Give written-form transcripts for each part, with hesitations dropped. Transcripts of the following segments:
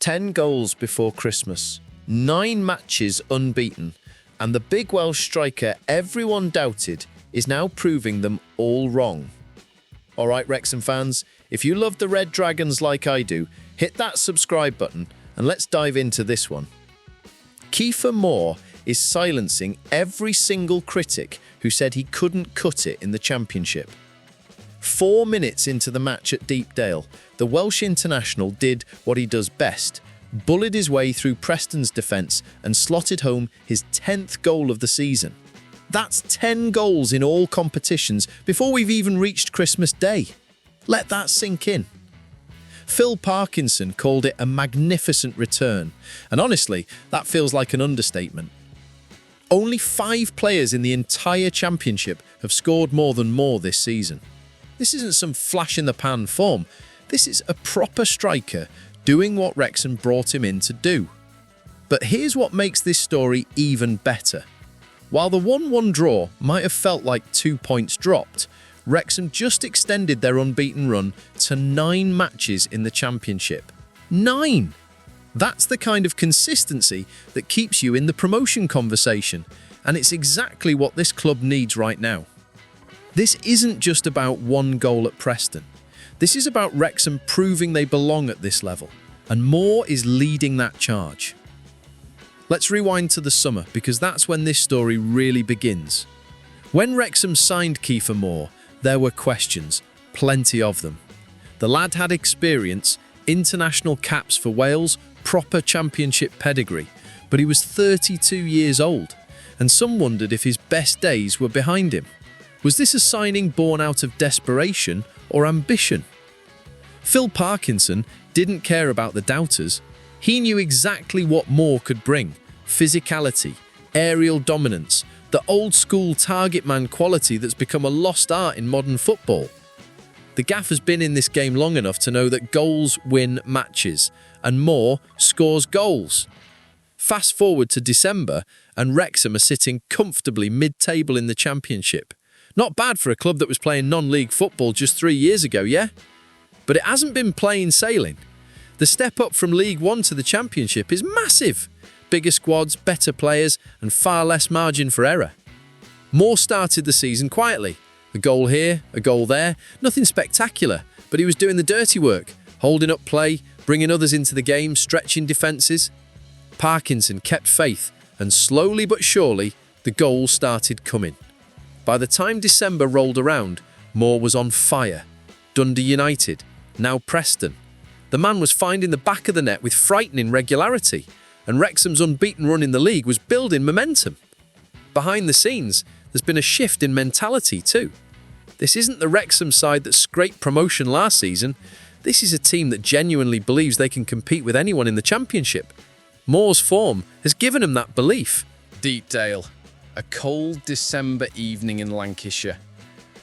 10 goals before Christmas, 9 matches unbeaten, and the big Welsh striker everyone doubted is now proving them all wrong. Alright Wrexham fans, if you love the Red Dragons like I do, hit that subscribe button and let's dive into this one. Kiefer Moore is silencing every single critic who said he couldn't cut it in the Championship. 4 minutes into the match at Deepdale, the Welsh international did what he does best, bullied his way through Preston's defence and slotted home his 10th goal of the season. That's 10 goals in all competitions before we've even reached Christmas Day. Let that sink in. Phil Parkinson called it a magnificent return, and honestly, that feels like an understatement. Only 5 players in the entire Championship have scored more than Moore this season. This isn't some flash-in-the-pan form. This is a proper striker doing what Wrexham brought him in to do. But here's what makes this story even better. While the 1-1 draw might have felt like 2 points dropped, Wrexham just extended their unbeaten run to 9 matches in the Championship. 9! That's the kind of consistency that keeps you in the promotion conversation, and it's exactly what this club needs right now. This isn't just about 1 goal at Preston. This is about Wrexham proving they belong at this level, and Moore is leading that charge. Let's rewind to the summer, because that's when this story really begins. When Wrexham signed Kiefer Moore, there were questions, plenty of them. The lad had experience, international caps for Wales, proper Championship pedigree, but he was 32 years old, and some wondered if his best days were behind him. Was this a signing born out of desperation or ambition? Phil Parkinson didn't care about the doubters. He knew exactly what Moore could bring: physicality, aerial dominance, the old-school target man quality that's become a lost art in modern football. The gaffer's been in this game long enough to know that goals win matches, and Moore scores goals. Fast forward to December, and Wrexham are sitting comfortably mid-table in the Championship. Not bad for a club that was playing non-league football just 3 years ago, yeah? But it hasn't been plain sailing. The step up from League One to the Championship is massive. Bigger squads, better players, and far less margin for error. Moore started the season quietly. A goal here, a goal there, nothing spectacular, but he was doing the dirty work, holding up play, bringing others into the game, stretching defences. Parkinson kept faith, and slowly but surely, the goals started coming. By the time December rolled around, Moore was on fire. Dundee United, now Preston. The man was finding the back of the net with frightening regularity, and Wrexham's unbeaten run in the league was building momentum. Behind the scenes, there's been a shift in mentality too. This isn't the Wrexham side that scraped promotion last season. This is a team that genuinely believes they can compete with anyone in the Championship. Moore's form has given him that belief. Deepdale. A cold December evening in Lancashire.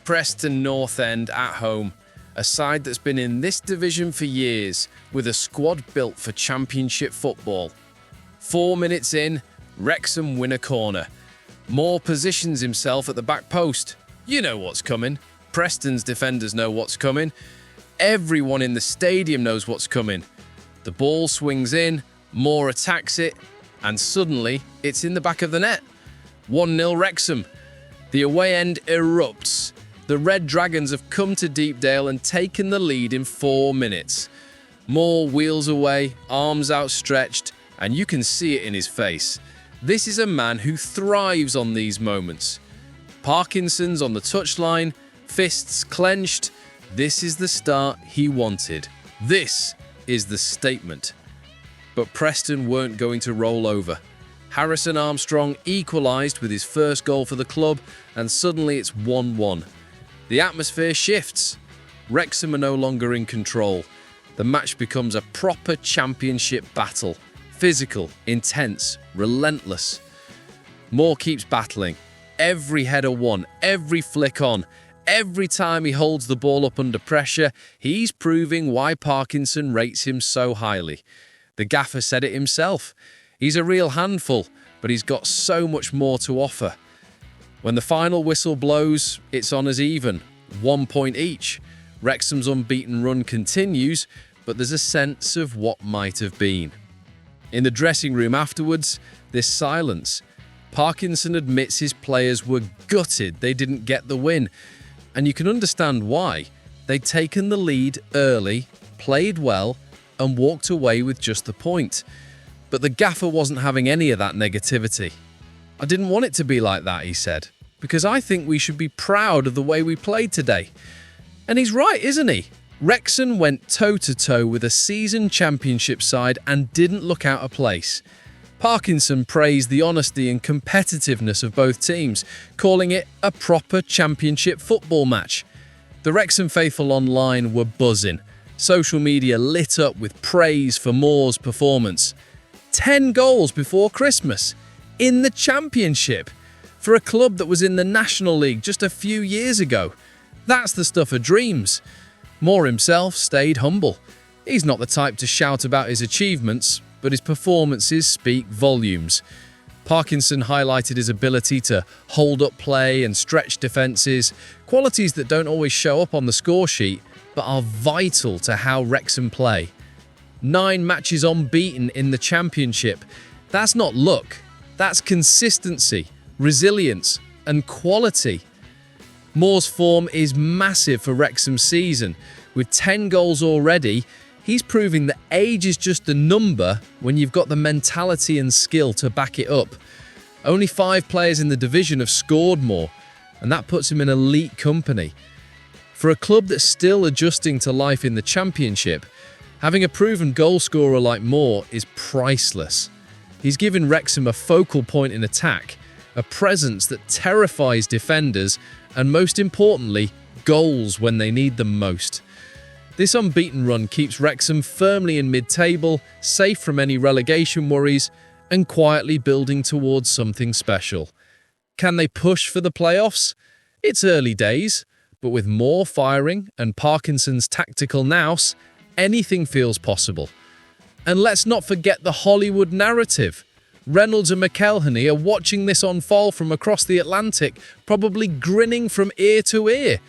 Preston North End at home. A side that's been in this division for years, with a squad built for Championship football. 4 minutes in, Wrexham win a corner. Moore positions himself at the back post. You know what's coming. Preston's defenders know what's coming. Everyone in the stadium knows what's coming. The ball swings in, Moore attacks it, and suddenly it's in the back of the net. 1-0 Wrexham. The away end erupts. The Red Dragons have come to Deepdale and taken the lead in 4 minutes. Moore wheels away, arms outstretched, and you can see it in his face. This is a man who thrives on these moments. Parkinson's on the touchline, fists clenched. This is the start he wanted. This is the statement. But Preston weren't going to roll over. Harrison Armstrong equalised with his first goal for the club, and suddenly it's 1-1. The atmosphere shifts. Wrexham are no longer in control. The match becomes a proper Championship battle. Physical, intense, relentless. Moore keeps battling. Every header won, every flick on. Every time he holds the ball up under pressure, he's proving why Parkinson rates him so highly. The gaffer said it himself. He's a real handful, but he's got so much more to offer. When the final whistle blows, it's on as even, 1 point each. Wrexham's unbeaten run continues, but there's a sense of what might have been. In the dressing room afterwards, this silence. Parkinson admits his players were gutted they didn't get the win, and you can understand why. They'd taken the lead early, played well, and walked away with just the point. But the gaffer wasn't having any of that negativity. "I didn't want it to be like that," he said, "because I think we should be proud of the way we played today." And he's right, isn't he? Wrexham went toe-to-toe with a season championship side and didn't look out of place. Parkinson praised the honesty and competitiveness of both teams, calling it a proper championship football match. The Wrexham faithful online were buzzing. Social media lit up with praise for Moore's performance. 10 goals before Christmas, in the Championship, for a club that was in the National League just a few years ago. That's the stuff of dreams. Moore himself stayed humble. He's not the type to shout about his achievements, but his performances speak volumes. Parkinson highlighted his ability to hold up play and stretch defences, qualities that don't always show up on the score sheet, but are vital to how Wrexham play. 9 matches unbeaten in the Championship. That's not luck. That's consistency, resilience, and quality. Moore's form is massive for Wrexham's season. With 10 goals already, he's proving that age is just a number when you've got the mentality and skill to back it up. Only 5 players in the division have scored more, and that puts him in elite company. For a club that's still adjusting to life in the Championship, having a proven goalscorer like Moore is priceless. He's given Wrexham a focal point in attack, a presence that terrifies defenders, and most importantly, goals when they need them most. This unbeaten run keeps Wrexham firmly in mid-table, safe from any relegation worries, and quietly building towards something special. Can they push for the playoffs? It's early days, but with Moore firing and Parkinson's tactical nous, anything feels possible. And let's not forget the Hollywood narrative. Reynolds and McElhenney are watching this unfold from across the Atlantic, probably grinning from ear to ear.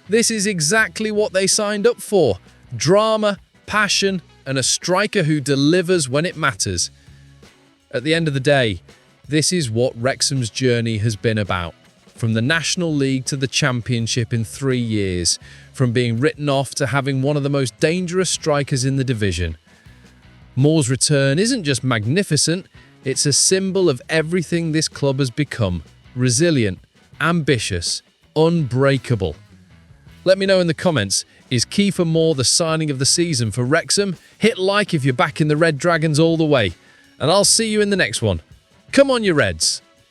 This is exactly what they signed up for. Drama, passion, and a striker who delivers when it matters. At the end of the day, this is what Wrexham's journey has been about. From the National League to the Championship in 3 years, from being written off to having one of the most dangerous strikers in the division. Moore's return isn't just magnificent, it's a symbol of everything this club has become. Resilient, ambitious, unbreakable. Let me know in the comments, is Kiefer Moore the signing of the season for Wrexham? Hit like if you're backing the Red Dragons all the way. And I'll see you in the next one. Come on, you Reds!